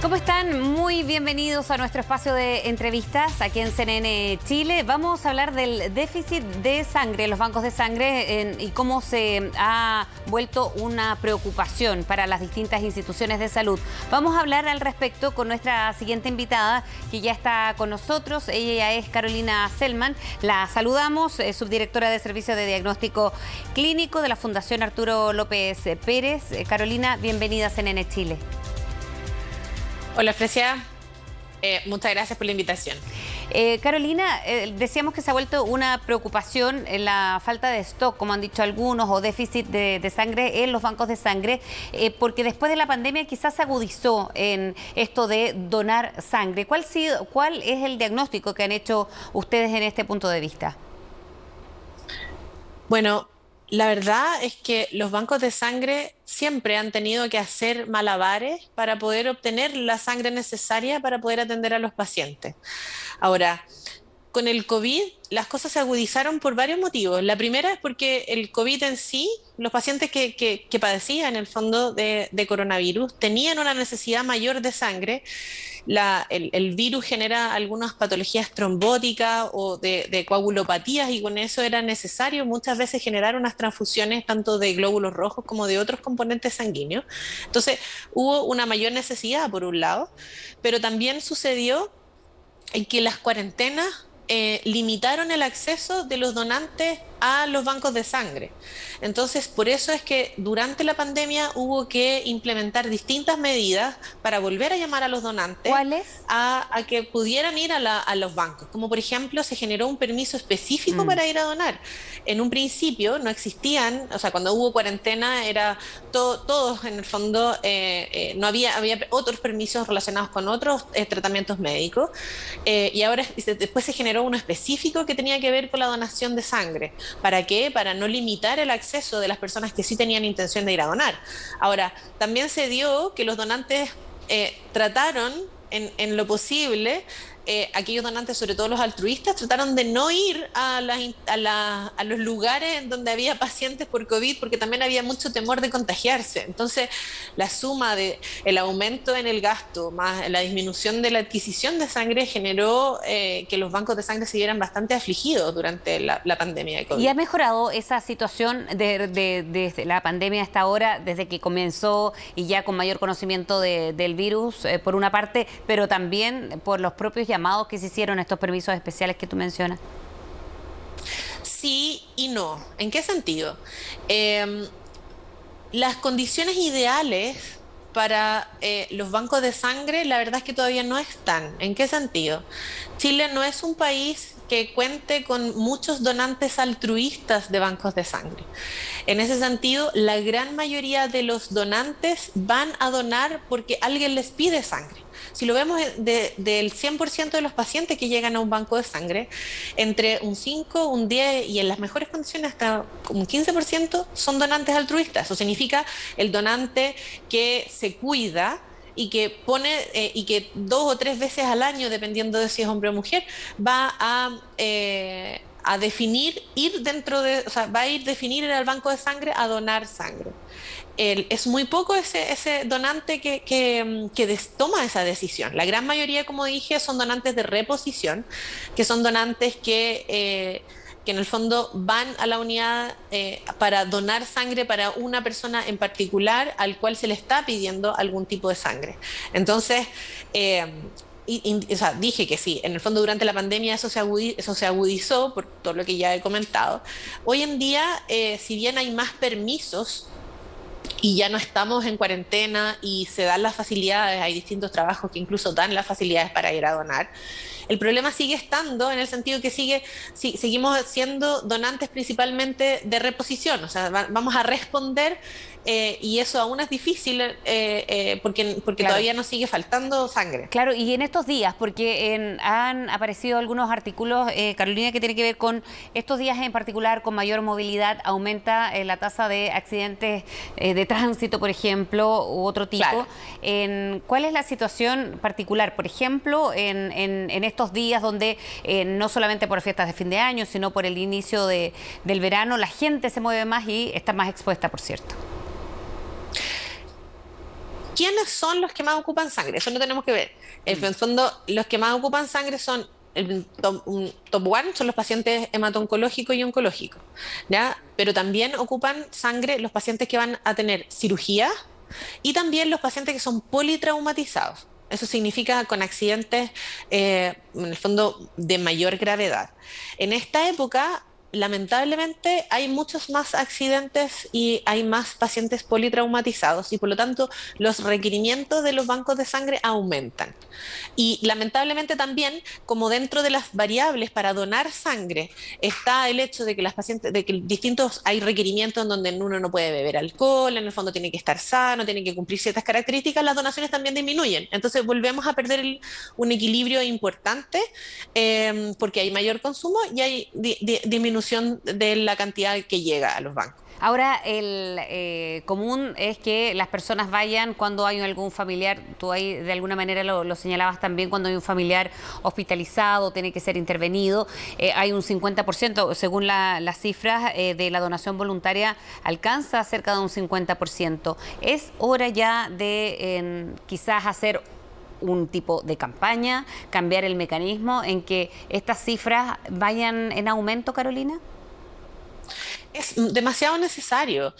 ¿Cómo están? Muy bienvenidos a nuestro espacio de entrevistas aquí en CNN Chile. Vamos a hablar del déficit de sangre en los bancos de sangre y cómo se ha vuelto una preocupación para las distintas instituciones de salud. Vamos a hablar al respecto con nuestra siguiente invitada, que ya está con nosotros. Ella es Carolina Selman. La saludamos, subdirectora de Servicio de Diagnóstico Clínico de la Fundación Arturo López Pérez. Carolina, bienvenida a CNN Chile. Hola, Frecia. Muchas gracias por la invitación. Carolina, decíamos que se ha vuelto una preocupación la falta de stock, como han dicho algunos, o déficit de sangre en los bancos de sangre, porque después de la pandemia quizás se agudizó en esto de donar sangre. ¿Cuál es el diagnóstico que han hecho ustedes en este punto de vista? Bueno, la verdad es que los bancos de sangre siempre han tenido que hacer malabares para poder obtener la sangre necesaria para poder atender a los pacientes. Ahora, con el COVID las cosas se agudizaron por varios motivos. La primera es porque el COVID en sí, los pacientes que padecían en el fondo de coronavirus tenían una necesidad mayor de sangre. El virus genera algunas patologías trombóticas o de coagulopatías, y con eso era necesario muchas veces generar unas transfusiones tanto de glóbulos rojos como de otros componentes sanguíneos. Entonces hubo una mayor necesidad por un lado, pero también sucedió en que las cuarentenas limitaron el acceso de los donantes a los bancos de sangre. Entonces, por eso es que durante la pandemia hubo que implementar distintas medidas para volver a llamar a los donantes. ¿Cuáles? A que pudieran ir a los bancos. Como por ejemplo, se generó un permiso específico para ir a donar. En un principio no existían, o sea, cuando hubo cuarentena era todos en el fondo, no había otros permisos relacionados con otros tratamientos médicos, y ahora después se generó uno específico que tenía que ver con la donación de sangre. ¿Para qué? Para no limitar el acceso de las personas que sí tenían intención de ir a donar. Ahora, también se dio que los donantes trataron en lo posible, aquellos donantes, sobre todo los altruistas, trataron de no ir a los lugares donde había pacientes por COVID, porque también había mucho temor de contagiarse. Entonces, la suma del aumento en el gasto más la disminución de la adquisición de sangre generó que los bancos de sangre se vieran bastante afligidos durante la pandemia de COVID. ¿Y ha mejorado esa situación desde la pandemia hasta ahora, desde que comenzó y ya con mayor conocimiento del virus, por una parte, pero también por los propios llamados que se hicieron, estos permisos especiales que tú mencionas? Sí y no. ¿En qué sentido? Las condiciones ideales para los bancos de sangre, la verdad es que todavía no están. ¿En qué sentido? Chile no es un país que cuente con muchos donantes altruistas de bancos de sangre. En ese sentido, la gran mayoría de los donantes van a donar porque alguien les pide sangre. Si lo vemos del 100% de los pacientes que llegan a un banco de sangre, entre un 5, un 10 y en las mejores condiciones hasta un 15% son donantes altruistas. Eso significa el donante que se cuida y que pone y que 2 o 3 veces al año, dependiendo de si es hombre o mujer, va a definir va a ir definir al banco de sangre a donar sangre. Es muy poco ese donante que toma esa decisión. La gran mayoría, como dije, son donantes de reposición, que son donantes que en el fondo van a la unidad para donar sangre para una persona en particular al cual se le está pidiendo algún tipo de sangre. Entonces, o sea, dije que sí, en el fondo durante la pandemia eso se agudizó por todo lo que ya he comentado. Hoy en día, si bien hay más permisos y ya no estamos en cuarentena y se dan las facilidades, hay distintos trabajos que incluso dan las facilidades para ir a donar, el problema sigue estando en el sentido que seguimos siendo donantes principalmente de reposición, o sea, vamos a responder y eso aún es difícil porque Claro. todavía nos sigue faltando sangre. Claro, y en estos días, porque han aparecido algunos artículos, Carolina, que tiene que ver con estos días en particular, con mayor movilidad, aumenta la tasa de accidentes de tránsito, por ejemplo, u otro tipo. Claro. ¿Cuál es la situación particular, por ejemplo, en estos días donde no solamente por fiestas de fin de año, sino por el inicio del verano, la gente se mueve más y está más expuesta, por cierto? ¿Quiénes son los que más ocupan sangre? Eso no tenemos que ver. En el fondo, los que más ocupan sangre son un top one, son los pacientes hemato-oncológicos y oncológicos, ¿ya? Pero también ocupan sangre los pacientes que van a tener cirugía y también los pacientes que son politraumatizados. Eso significa con accidentes, en el fondo, de mayor gravedad. En esta época, lamentablemente, hay muchos más accidentes y hay más pacientes politraumatizados y por lo tanto los requerimientos de los bancos de sangre aumentan. Y lamentablemente también, como dentro de las variables para donar sangre está el hecho de que las pacientes, de que distintos hay requerimientos en donde uno no puede beber alcohol, en el fondo tiene que estar sano, tiene que cumplir ciertas características, las donaciones también disminuyen. Entonces volvemos a perder un equilibrio importante porque hay mayor consumo y hay disminución de la cantidad que llega a los bancos. Ahora, el común es que las personas vayan cuando hay algún familiar, tú ahí de alguna manera lo señalabas también, cuando hay un familiar hospitalizado, tiene que ser intervenido. Hay un 50%, según las cifras de la donación voluntaria, alcanza cerca de un 50%. Es hora ya de quizás hacer un tipo de campaña, cambiar el mecanismo en que estas cifras vayan en aumento, Carolina. Es demasiado necesario.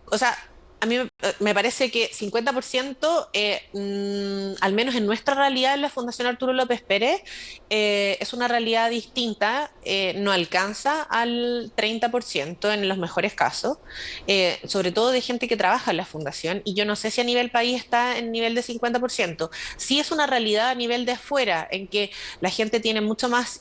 O sea, a mí me parece que 50%, al menos en nuestra realidad en la Fundación Arturo López Pérez, es una realidad distinta, no alcanza al 30% en los mejores casos, sobre todo de gente que trabaja en la Fundación, y yo no sé si a nivel país está en nivel de 50%. Sí es una realidad a nivel de afuera, en que la gente tiene mucho más,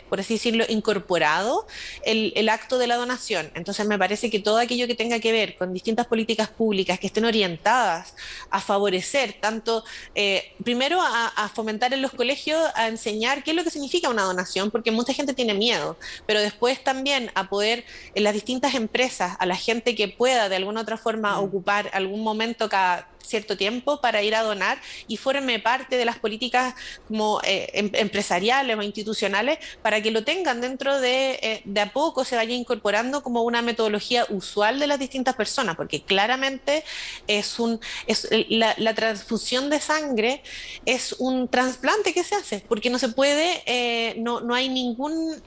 por así decirlo, incorporado el acto de la donación. Entonces me parece que todo aquello que tenga que ver con distintas políticas públicas que estén orientadas a favorecer tanto, primero a fomentar en los colegios, a enseñar qué es lo que significa una donación, porque mucha gente tiene miedo, pero después también a poder en las distintas empresas, a la gente que pueda de alguna otra forma ocupar algún momento cada cierto tiempo para ir a donar y forme parte de las políticas como empresariales o institucionales para que lo tengan dentro de a poco se vaya incorporando como una metodología usual de las distintas personas, porque claramente la transfusión de sangre es un trasplante que se hace, porque no se puede, no hay ningún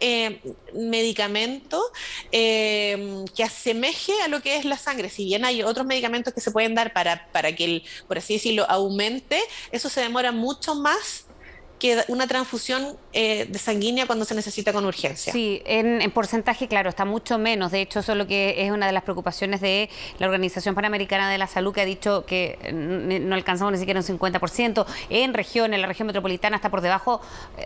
medicamento que asemeje a lo que es la sangre. Si bien hay otros medicamentos que se pueden dar para que por así decirlo, aumente, eso se demora mucho más que una transfusión de sanguínea cuando se necesita con urgencia. Sí, en porcentaje, claro, está mucho menos. De hecho, eso es lo que es una de las preocupaciones de la Organización Panamericana de la Salud, que ha dicho que no alcanzamos ni siquiera un 50%. En la región metropolitana está por debajo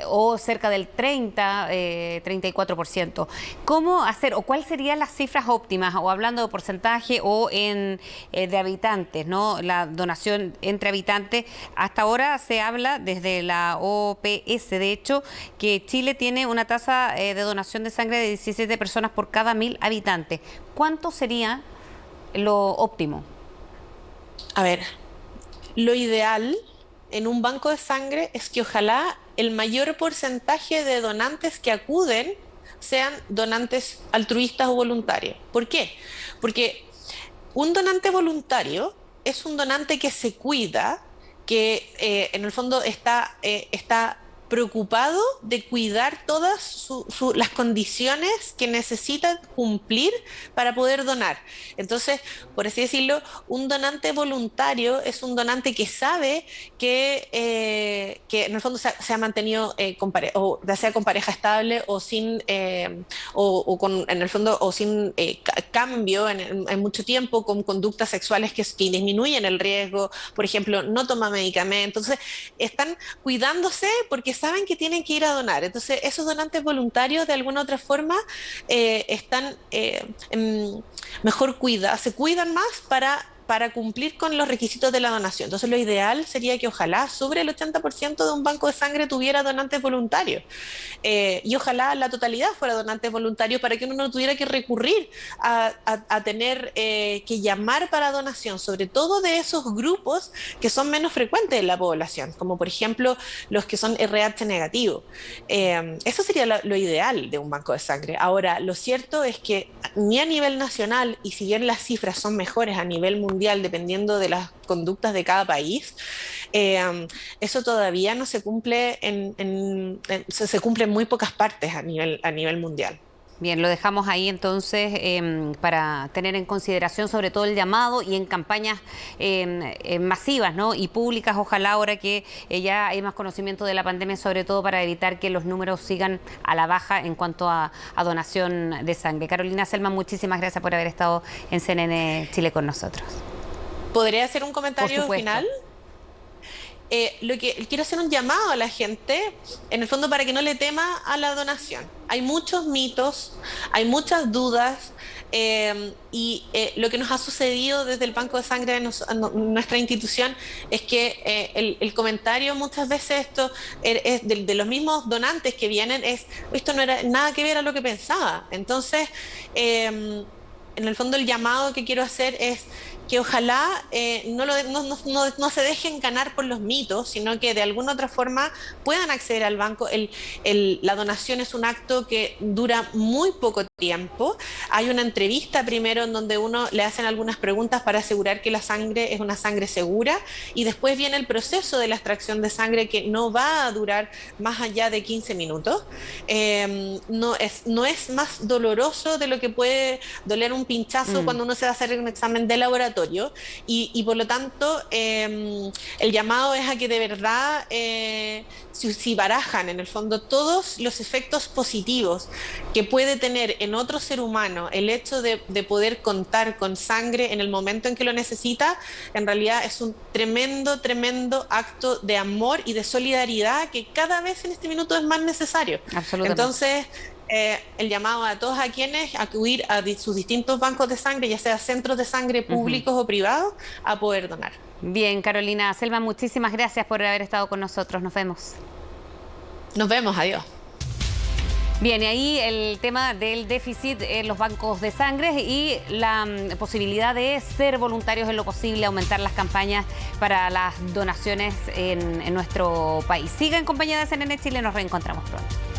o cerca del 34%. ¿Cómo hacer o cuáles serían las cifras óptimas, o hablando de porcentaje o de habitantes, ¿no? La donación entre habitantes. Hasta ahora se habla desde la OPS, de hecho, que Chile tiene una tasa de donación de sangre de 17 personas por cada 1000 habitantes. ¿Cuánto sería lo óptimo? A ver, lo ideal en un banco de sangre es que ojalá el mayor porcentaje de donantes que acuden sean donantes altruistas o voluntarios. ¿Por qué? Porque un donante voluntario es un donante que se cuida, que en el fondo está preocupado de cuidar todas las condiciones que necesita cumplir para poder donar. Entonces, por así decirlo, un donante voluntario es un donante que sabe que en el fondo se ha mantenido o ya sea con pareja estable o sin o con, en el fondo o sin cambio en mucho tiempo, con conductas sexuales que disminuyen el riesgo, por ejemplo, no toma medicamentos. Entonces, están cuidándose porque saben que tienen que ir a donar. Entonces, esos donantes voluntarios, de alguna otra forma, están mejor cuidados, se cuidan más para cumplir con los requisitos de la donación. Entonces, lo ideal sería que ojalá sobre el 80% de un banco de sangre tuviera donantes voluntarios. Y ojalá la totalidad fuera donantes voluntarios para que uno no tuviera que recurrir a tener que llamar para donación, sobre todo de esos grupos que son menos frecuentes en la población, como por ejemplo los que son RH negativo. Eso sería lo ideal de un banco de sangre. Ahora, lo cierto es que ni a nivel nacional, y si bien las cifras son mejores a nivel mundial, mundial, dependiendo de las conductas de cada país, eso todavía no se cumple se cumple en muy pocas partes a nivel mundial. Bien, lo dejamos ahí entonces para tener en consideración sobre todo el llamado y en campañas masivas, ¿no? Y públicas, ojalá ahora que ya hay más conocimiento de la pandemia, sobre todo para evitar que los números sigan a la baja en cuanto a donación de sangre. Carolina Selman, muchísimas gracias por haber estado en CNN Chile con nosotros. ¿Podría hacer un comentario Por supuesto. final? Quiero hacer un llamado a la gente, en el fondo, para que no le tema a la donación. Hay muchos mitos, hay muchas dudas, lo que nos ha sucedido desde el Banco de Sangre de nuestra institución es que el comentario muchas veces es de los mismos donantes que vienen, esto no era nada que ver a lo que pensaba. Entonces, en el fondo, el llamado que quiero hacer es que ojalá no se dejen ganar por los mitos, sino que de alguna otra forma puedan acceder al banco. La donación es un acto que dura muy poco tiempo. Hay una entrevista primero en donde uno le hacen algunas preguntas para asegurar que la sangre es una sangre segura, y después viene el proceso de la extracción de sangre, que no va a durar más allá de 15 minutos. No es más doloroso de lo que puede doler un pinchazo cuando uno se va a hacer un examen de laboratorio. Y por lo tanto, el llamado es a que de verdad, si barajan en el fondo todos los efectos positivos que puede tener en otro ser humano el hecho de poder contar con sangre en el momento en que lo necesita, en realidad es un tremendo, tremendo acto de amor y de solidaridad que cada vez en este minuto es más necesario. Absolutamente. Entonces, el llamado a todos a quienes acudir a sus distintos bancos de sangre, ya sea centros de sangre públicos o privados, a poder donar. Bien, Carolina Selman, muchísimas gracias por haber estado con nosotros. Nos vemos. Nos vemos, adiós. Bien, y ahí el tema del déficit en los bancos de sangre y la posibilidad de ser voluntarios en lo posible, aumentar las campañas para las donaciones en nuestro país. Siga en compañía de CNN Chile, nos reencontramos pronto.